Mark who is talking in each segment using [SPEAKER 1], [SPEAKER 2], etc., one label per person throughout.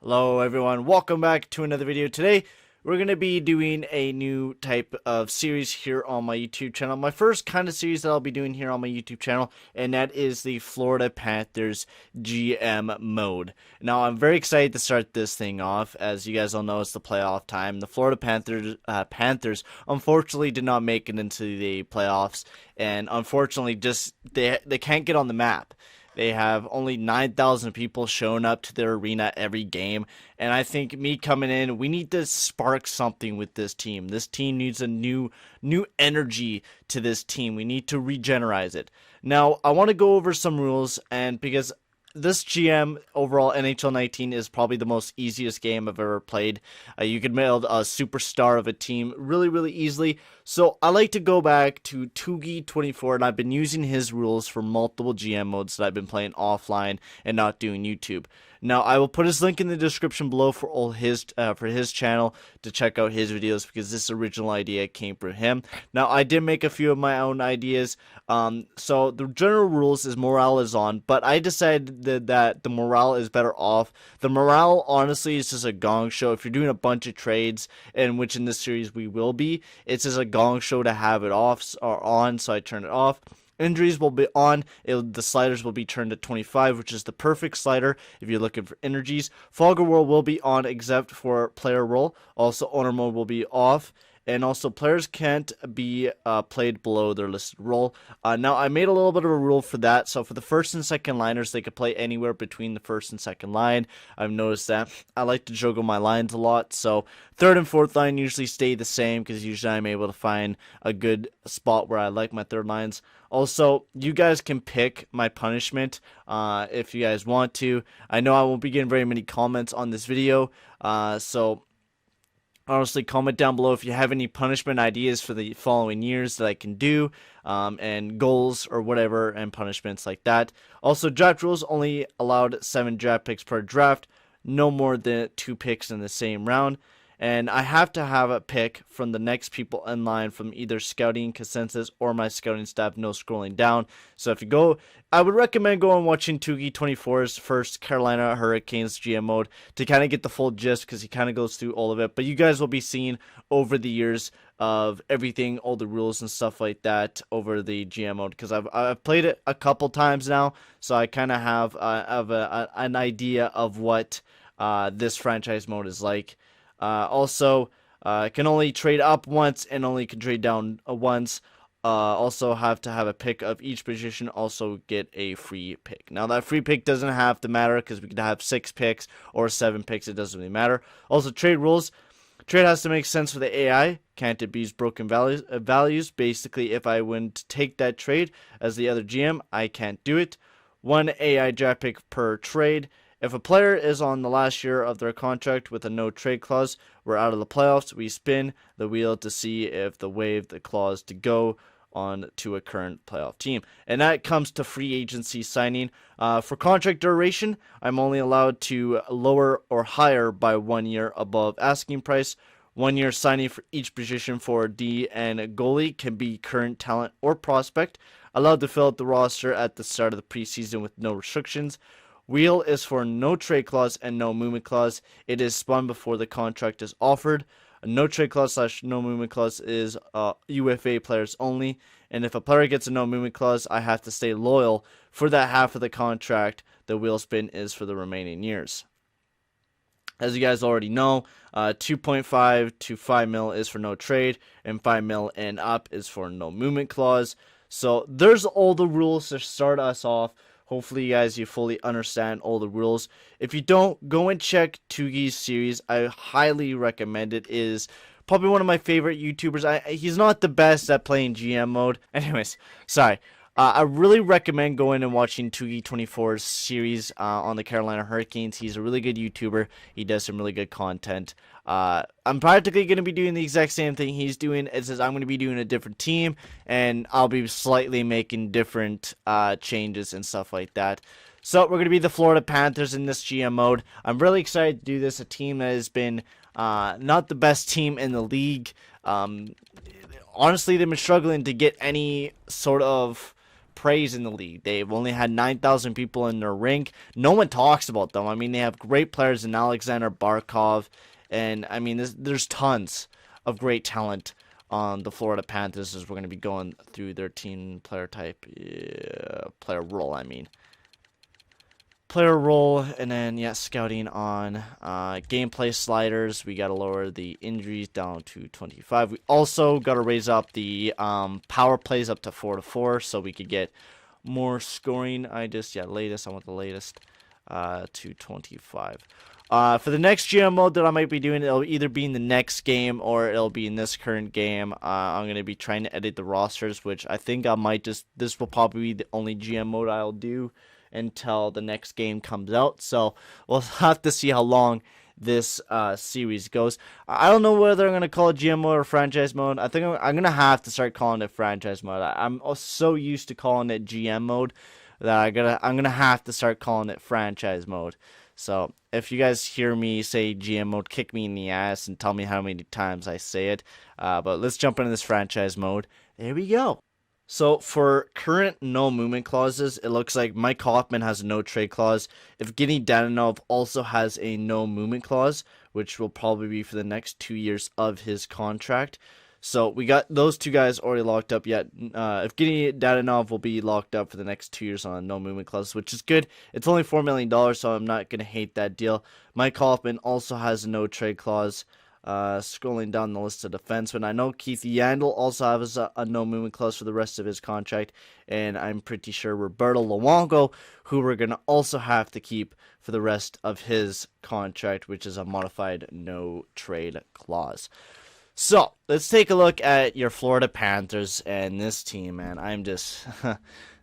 [SPEAKER 1] Hello everyone, welcome back to another video. Today we're going to be doing a new type of series here on my YouTube channel. My first kind of series that I'll be doing here on my YouTube channel, and that is the Florida Panthers GM mode. Now I'm very excited to start this thing off. As you guys all know, it's the playoff time. The Florida Panthers unfortunately did not make it into the playoffs, and unfortunately just they can't get on the map. They have only 9,000 people showing up to their arena every game. And I think me coming in, we need to spark something with this team. This team needs a new energy to this team. We need to regenerate it. Now, I want to go over some rules, and because this GM overall NHL 19 is probably the most easiest game I've ever played. You can build a superstar of a team really easily. So I like to go back to Tugi24, and I've been using his rules for multiple GM modes that I've been playing offline and not doing YouTube. Now I will put his link in the description below for all his channel to check out his videos, because this original idea came from him. Now I did make a few of my own ideas. So the general rules is morale is on, but I decided that the morale is better off. The morale honestly is just a gong show. If you're doing a bunch of trades, and which in this series we will be, it's just a gong show to have it off or on, so I turn it off. Injuries will be on. The sliders will be turned to 25, which is the perfect slider if you're looking for energies. Fogger World will be on except for player role. Also, owner mode will be off. And also, players can't be played below their listed role. Now, I made a little bit of a rule for that. So, for the first and second liners, they could play anywhere between the first and second line. I've noticed that. I like to juggle my lines a lot. So, third and fourth line usually stay the same, because usually I'm able to find a good spot where I like my third lines. Also, you guys can pick my punishment if you guys want to. I know I won't be getting very many comments on this video. So honestly, comment down below if you have any punishment ideas for the following years that I can do, and goals or whatever, and punishments like that. Also, draft rules only allowed 7 draft picks per draft, no more than 2 picks in the same round. And I have to have a pick from the next people in line from either scouting, consensus, or my scouting staff, no scrolling down. So if you go, I would recommend going and watching Tugi24's first Carolina Hurricanes GM mode to kind of get the full gist, because he kind of goes through all of it. But you guys will be seeing over the years of everything, all the rules and stuff like that over the GM mode, because I've played it a couple times now, so I kind of have an idea of what this franchise mode is like. Also, can only trade up once and only can trade down once. Also have to have a pick of each position, also get a free pick. Now that free pick doesn't have to matter, because we could have 6 picks or 7 picks, it doesn't really matter. Also, trade rules. Trade has to make sense for the AI. Can't abuse broken values. Basically, if I went to take that trade as the other GM, I can't do it. 1 AI draft pick per trade. If a player is on the last year of their contract with a no trade clause, we're out of the playoffs. We spin the wheel to see if they waive the clause to go on to a current playoff team. And that comes to free agency signing. For contract duration, I'm only allowed to lower or higher by 1 year above asking price. 1 year signing for each position for D and goalie can be current talent or prospect. Allowed to fill out the roster at the start of the preseason with no restrictions. Wheel is for no trade clause and no movement clause. It is spun before the contract is offered. A no trade clause / no movement clause is UFA players only. And if a player gets a no movement clause, I have to stay loyal for that half of the contract. The wheel spin is for the remaining years. As you guys already know, 2.5 to 5 mil is for no trade, and 5 mil and up is for no movement clause. So there's all the rules to start us off. Hopefully, you guys, you fully understand all the rules. If you don't, go and check Tugi's series. I highly recommend it. It is probably one of my favorite YouTubers. He's not the best at playing GM mode. Anyways, sorry. I really recommend going and watching Tugi24's series on the Carolina Hurricanes. He's a really good YouTuber. He does some really good content. I'm practically going to be doing the exact same thing he's doing. It says I'm going to be doing a different team, and I'll be slightly making different changes and stuff like that. So we're going to be the Florida Panthers in this GM mode. I'm really excited to do this. A team that has been not the best team in the league. Honestly, they've been struggling to get any sort of praise in the league. They've only had 9,000 people in their rink. No one talks about them. I mean, they have great players in Alexander Barkov, and I mean, there's tons of great talent on the Florida Panthers as we're going to be going through their team player type, player role, I mean. Player role, and then, yeah, scouting on gameplay sliders. We got to lower the injuries down to 25. We also got to raise up the power plays up to 4-4 so we could get more scoring. Latest. I want the latest to 25. For the next GM mode that I might be doing, it'll either be in the next game or it'll be in this current game. I'm going to be trying to edit the rosters, which I think I might this will probably be the only GM mode I'll do until the next game comes out. So we'll have to see how long this series goes. I don't know whether I'm going to call it GM mode or franchise mode. I think I'm going to have to start calling it franchise mode. I'm so used to calling it GM mode that I'm going to have to start calling it franchise mode. So if you guys hear me say GM mode, kick me in the ass and tell me how many times I say it. But let's jump into this franchise mode. There we go. So for current no movement clauses, it looks like Mike Hoffman has a no trade clause. Evgeny Dadonov also has a no movement clause, which will probably be for the next 2 years of his contract. So we got those two guys already locked up yet. Evgeny Dadonov will be locked up for the next 2 years on a no movement clause, which is good. It's only $4 million, so I'm not going to hate that deal. Mike Hoffman also has a no trade clause. Scrolling down the list of defensemen, I know Keith Yandel also has a no movement clause for the rest of his contract, and I'm pretty sure Roberto Luongo, who we're going to also have to keep for the rest of his contract, which is a modified no trade clause. So let's take a look at your Florida Panthers and this team, man. I'm just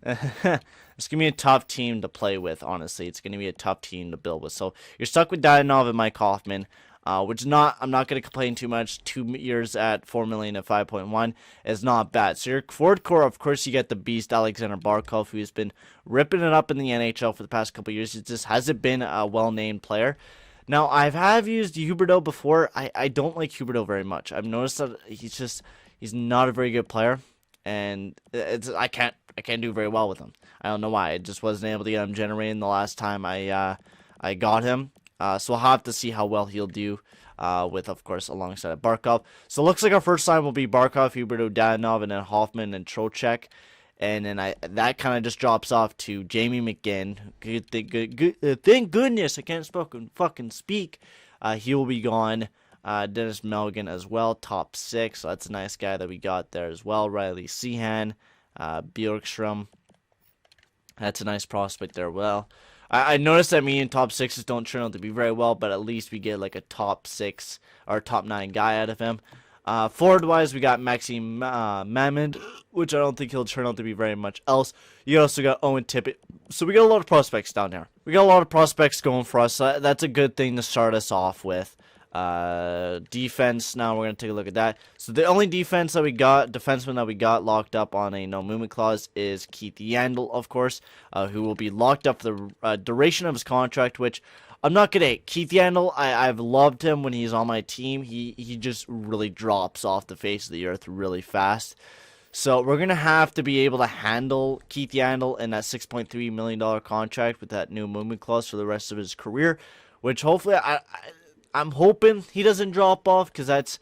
[SPEAKER 1] it's going to be a tough team to play with, honestly. It's going to be a tough team to build with. So you're stuck with Dadonov and Mike Hoffman. I'm not going to complain too much. 2 years at $4 million at 5.1 is not bad. So your forward core, of course, you get the beast Alexander Barkov, who has been ripping it up in the NHL for the past couple years. It just hasn't been a well-named player. Now, I have used Huberdeau before. I don't like Huberdeau very much. I've noticed that he's not a very good player, and I can't do very well with him. I don't know why. I just wasn't able to get him generating the last time I got him. So we'll have to see how well he'll do with, of course, alongside Barkov. So it looks like our first line will be Barkov, Huberdeau, Dadonov, and then Hoffman and Trocheck. And then that kind of just drops off to Jamie McGinn. Thank goodness I can't fucking speak. He will be gone. Dennis Melgan as well, top 6. So that's a nice guy that we got there as well. Riley Seahan, Bjorkstrom. That's a nice prospect there. Well, I noticed that me and top 6s don't turn out to be very well, but at least we get like a top 6 or top 9 guy out of him. Forward-wise, we got Maxime Mamond, which I don't think he'll turn out to be very much else. You also got Owen Tippett. So we got a lot of prospects down there. We got a lot of prospects going for us. So that's a good thing to start us off with. Defense, now we're going to take a look at that. So the only defenseman that we got locked up on a no movement clause is Keith Yandel, of course, who will be locked up for the duration of his contract, which I'm not going to hate. Keith Yandel, I've loved him when he's on my team. He just really drops off the face of the earth really fast. So we're going to have to be able to handle Keith Yandel in that $6.3 million contract with that no movement clause for the rest of his career, which hopefully I'm hoping he doesn't drop off, because that's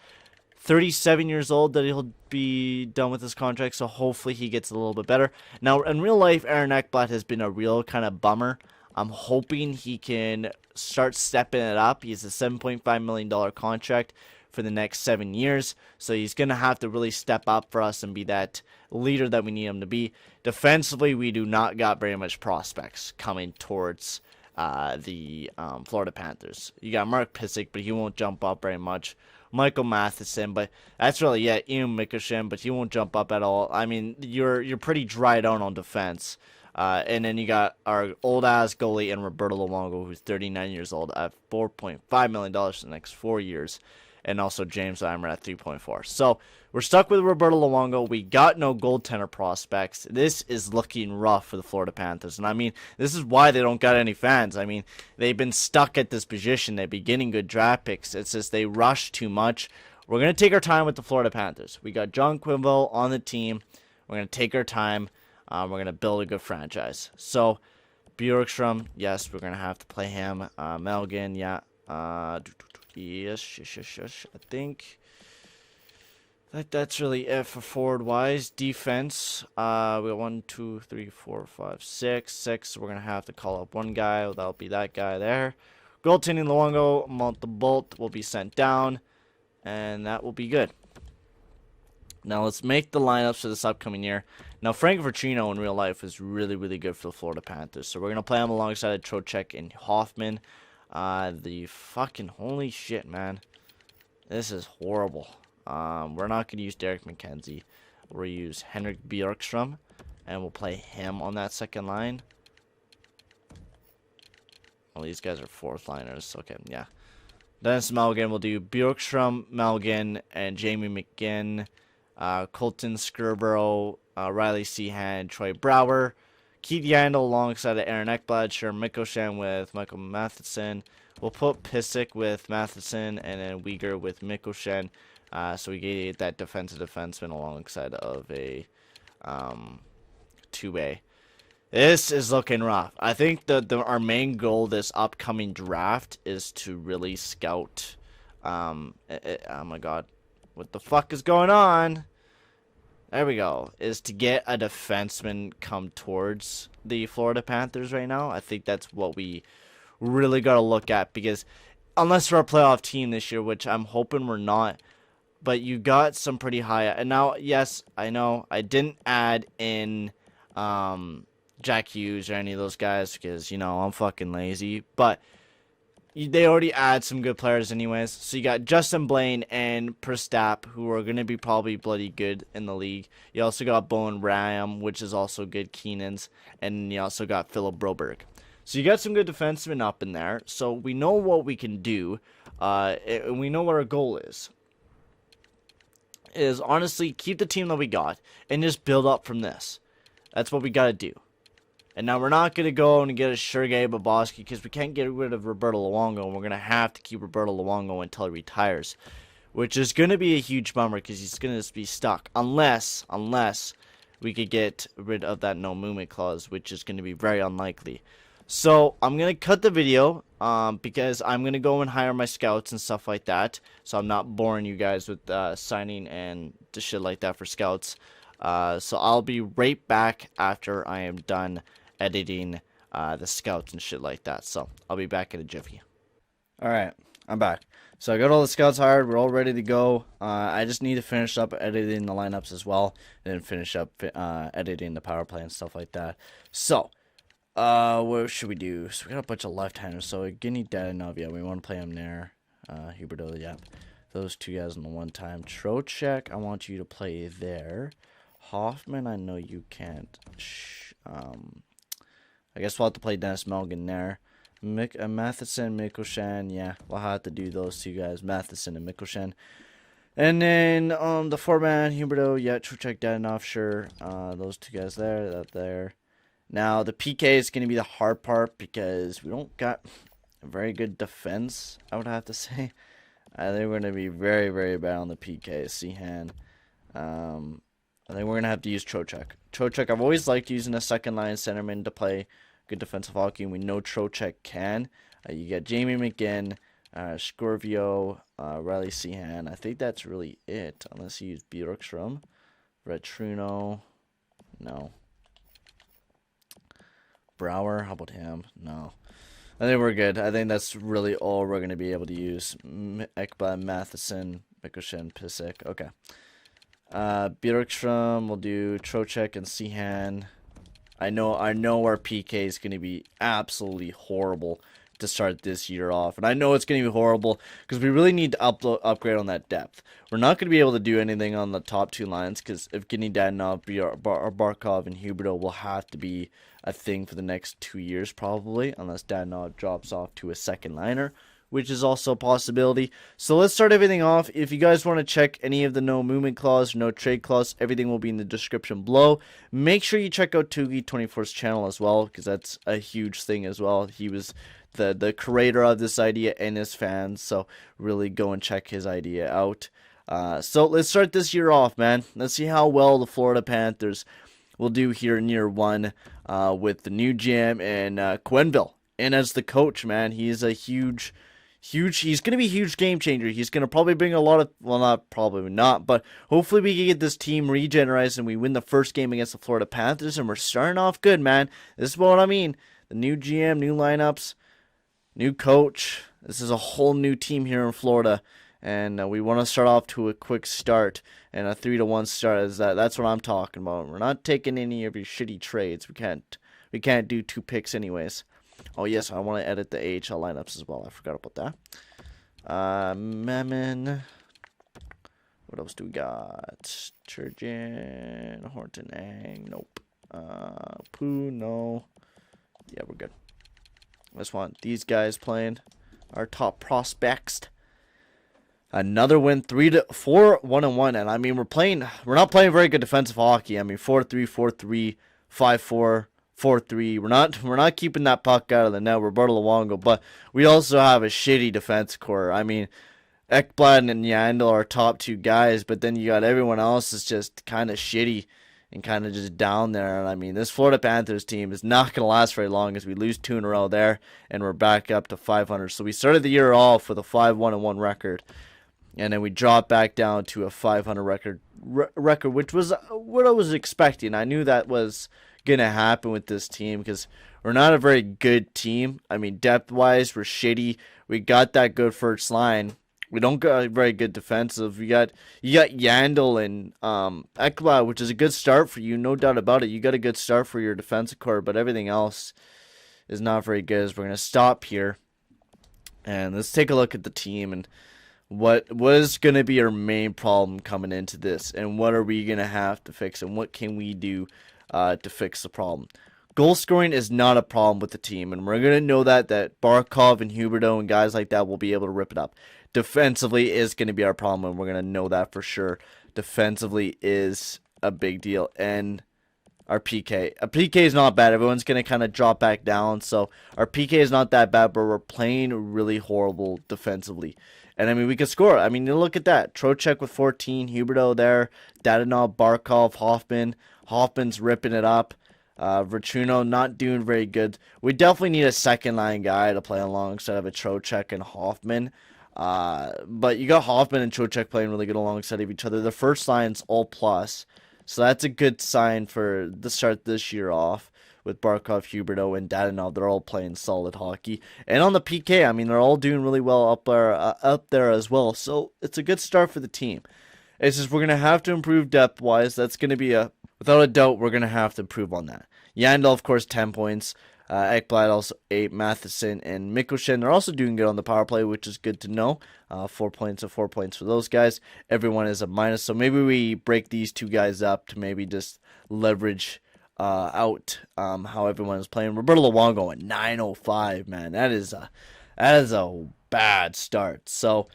[SPEAKER 1] 37 years old that he'll be done with his contract, so hopefully he gets a little bit better. Now, in real life, Aaron Ekblad has been a real kind of bummer. I'm hoping he can start stepping it up. He has a $7.5 million contract for the next 7 years, so he's going to have to really step up for us and be that leader that we need him to be. Defensively, we do not got very much prospects coming towards the Florida Panthers. You got Mark Pysyk, but he won't jump up very much. Michael Matheson, but that's really it. Ian Mikoshin, but he won't jump up at all. I mean, you're pretty dried out on defense. And then you got our old-ass goalie and Roberto Luongo, who's 39 years old, at $4.5 million for the next 4 years. And also James Eimer at 3.4. So we're stuck with Roberto Luongo. We got no goaltender prospects. This is looking rough for the Florida Panthers. And I mean, this is why they don't got any fans. I mean, they've been stuck at this position. They've been getting good draft picks. It's just they rush too much. We're going to take our time with the Florida Panthers. We got John Quinville on the team. We're going to take our time. We're going to build a good franchise. So, Bjorkstrom, yes, we're going to have to play him. Melgen, yeah. Yes. I think that's really it for forward-wise. Defense, we got 1, 2, 3, 4, 5, 6. 6, we're going to have to call up one guy. That'll be that guy there. Goaltending, Luongo, Bolt will be sent down. And that will be good. Now let's make the lineups for this upcoming year. Now Frank Vitrino in real life is really, really good for the Florida Panthers. So we're going to play him alongside Trocheck and Hoffman. The fucking holy shit, man. This is horrible. We're not going to use Derek McKenzie. We'll use Henrik Bjorkstrom. And we'll play him on that second line. Well, these guys are fourth liners. Okay, yeah. Dennis Malgin will do Bjorkstrom, Malgin, and Jamie McGinn, Colton Scarborough, Riley Seahan, Troy Brower, Keith Yandel alongside of Aaron Ekblad, Sher Mikoshan with Michael Matheson. We'll put Pissick with Matheson and then Uyghur with Mikoshan. So we get that defensive defenseman alongside of a 2A. This is looking rough. I think our main goal this upcoming draft is to really scout. Oh my god, what the fuck is going on? There we go. Is to get a defenseman come towards the Florida Panthers right now. I think that's what we really got to look at, because unless we're a playoff team this year, which I'm hoping we're not, but you got some pretty high. And now, yes, I know I didn't add in Jack Hughes or any of those guys because, you know, I'm fucking lazy. But they already add some good players anyways. So you got Justin Blaine and Prestap, who are going to be probably bloody good in the league. You also got Bowen Ram, which is also good, Keenan's. And you also got Philip Broberg. So you got some good defensemen up in there. So we know what we can do. And we know what our goal is honestly keep the team that we got and just build up from this. That's what we got to do. And now we're not going to go and get a Sergei Bobrovsky because we can't get rid of Roberto Luongo, and we're going to have to keep Roberto Luongo until he retires, which is going to be a huge bummer because he's going to be stuck unless we could get rid of that no movement clause, which is going to be very unlikely. So I'm going to cut the video because I'm going to go and hire my scouts and stuff like that, so I'm not boring you guys with signing and the shit like that for scouts. So I'll be right back after I am done editing the scouts and shit like that. So I'll be back in a jiffy. Alright, I'm back. So I got all the scouts hired. We're all ready to go. I just need to finish up editing the lineups as well, and then finish up editing the power play and stuff like that. So what should we do? So we got a bunch of left-handers. So Guinea Dadanov, yeah, we want to play him there. Huberto, yeah. Those two guys on the one time. Trocheck, I want you to play there. Hoffman, I know you can't. I guess we'll have to play Dennis Melgen there. Matheson, Mikoshan, yeah, we'll have to do those two guys, Matheson and Mikoshan. And then the four-man, Huberto, yeah, Trocheck, Dadanov, sure. Those two guys there, that there. Now, the PK is going to be the hard part because we don't got a very good defense, I would have to say. I think we're going to be very, very bad on the PK. Seahan. I think we're going to have to use Trocheck. Trocheck, I've always liked using a second-line centerman to play good defensive hockey, and we know Trocheck can. You get Jamie McGinn, Scorvio, Riley Seahan. I think that's really it, unless you use Bjorkstrom. Retruno. No. Brower, how about him? No. I think we're good. I think that's really all we're going to be able to use. Ekblad, Matheson, Mikoshin, Pissick. Okay. Bjorkstrom, we'll do Trocheck and Seahan. I know our PK is going to be absolutely horrible to start this year off. And I know it's going to be horrible because we really need to upgrade on that depth. We're not going to be able to do anything on the top two lines because if Evgeny Dadanov, Barkov, and Huberto will have to be a thing for the next 2 years probably, unless Dadanov drops off to a second liner, which is also a possibility. So let's start everything off. If you guys want to check any of the no movement clause, no trade clause, everything will be in the description below. Make sure you check out Tugi24's channel as well, because that's a huge thing as well. He was the creator of this idea and his fans, so really go and check his idea out. So let's start this year off, man. Let's see how well the Florida Panthers we'll do here in year one with the new GM and Quenville. And as the coach, man, he's a huge, he's going to be a huge game changer. He's going to probably bring a lot of, well, not probably not, but hopefully we can get this team regenerized and we win the first game against the Florida Panthers. And we're starting off good, man. This is what I mean. The new GM, new lineups, new coach. This is a whole new team here in Florida. And we want to start off to a quick start and a 3-1 start. That's what I'm talking about. We're not taking any of your shitty trades. We can't do 2 picks anyways. Oh yes, I want to edit the AHL lineups as well. I forgot about that. Mammon. What else do we got? Turgeon, Horton, Ang. Nope. Pooh, no. Yeah, we're good. I just want these guys playing. Our top prospects. Another win, 3-4, 1-1, and I mean we're not playing very good defensive hockey. I mean 4-3, 4-3, 5-4, 4-3. We're not keeping that puck out of the net. Roberto Luongo, but we also have a shitty defense core. I mean, Ekblad and Yandel are top 2 guys, but then you got everyone else is just kind of shitty and kind of just down there. And I mean, this Florida Panthers team is not going to last very long as we lose 2 in a row there, and we're back up to 500. So we started the year off with a 5-1-1 record. And then we dropped back down to a 500 record, which was what I was expecting. I knew that was going to happen with this team because we're not a very good team. I mean, depth-wise, we're shitty. We got that good first line. We don't got very good defensive. You got Yandel and Ekblad, which is a good start for you, no doubt about it. You got a good start for your defensive core, but everything else is not very good. As we're going to stop here. And let's take a look at the team and what is going to be our main problem coming into this, and what are we going to have to fix, and what can we do to fix the problem. Goal scoring is not a problem with the team, and we're going to know that Barkov and Huberdeau and guys like that will be able to rip it up. Defensively is going to be our problem, and we're going to know that for sure. Defensively is a big deal, and our PK. A PK is not bad. Everyone's going to kind of drop back down, so our PK is not that bad, but we're playing really horrible defensively. And I mean, we could score. I mean, you look at that. Trocheck with 14, Huberdeau there, Dadonov, Barkov, Hoffman. Hoffman's ripping it up. Verchuno not doing very good. We definitely need a second line guy to play alongside of a Trocheck and Hoffman. But you got Hoffman and Trocheck playing really good alongside of each other. The first line's all plus. So that's a good sign for the start this year off. With Barkov, Huberdeau, and Dadonov, they're all playing solid hockey. And on the PK, I mean, they're all doing really well up there as well. So it's a good start for the team. It's just we're going to have to improve depth-wise. That's going to be without a doubt, we're going to have to improve on that. Yandel, of course, 10 points. Ekblad also 8. Matheson and Mikoshin are also doing good on the power play, which is good to know. 4 points and 4 points for those guys. Everyone is a minus. So maybe we break these 2 guys up to maybe just leverage out how everyone is playing. Roberto Luongo at 905, man. That is a bad start. So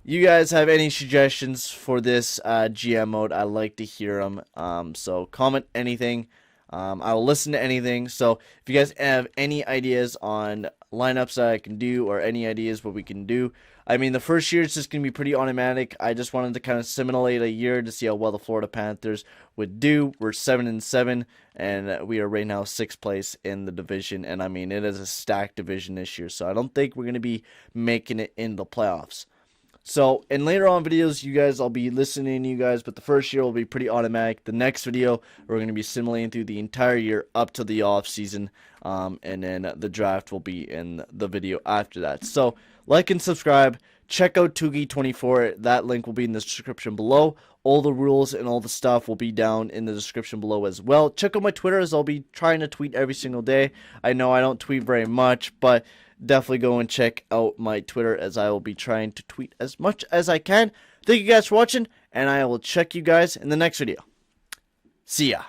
[SPEAKER 1] you guys have any suggestions for this GM mode? I like to hear them. So comment anything. I will listen to anything. So if you guys have any ideas on lineups that I can do, or any ideas what we can do. I mean, the first year is just going to be pretty automatic. I just wanted to kind of simulate a year to see how well the Florida Panthers would do. We're 7-7, and we are right now 6th place in the division. And I mean, it is a stacked division this year, so I don't think we're going to be making it in the playoffs. So, in later on videos, you guys, I'll be listening to you guys, but the first year will be pretty automatic. The next video, we're going to be simulating through the entire year up to the off season, and then the draft will be in the video after that. So, like and subscribe. Check out Tugi24. That link will be in the description below. All the rules and all the stuff will be down in the description below as well. Check out my Twitter, as I'll be trying to tweet every single day. I know I don't tweet very much, but definitely go and check out my Twitter, as I will be trying to tweet as much as I can. Thank you guys for watching, and I will check you guys in the next video. See ya.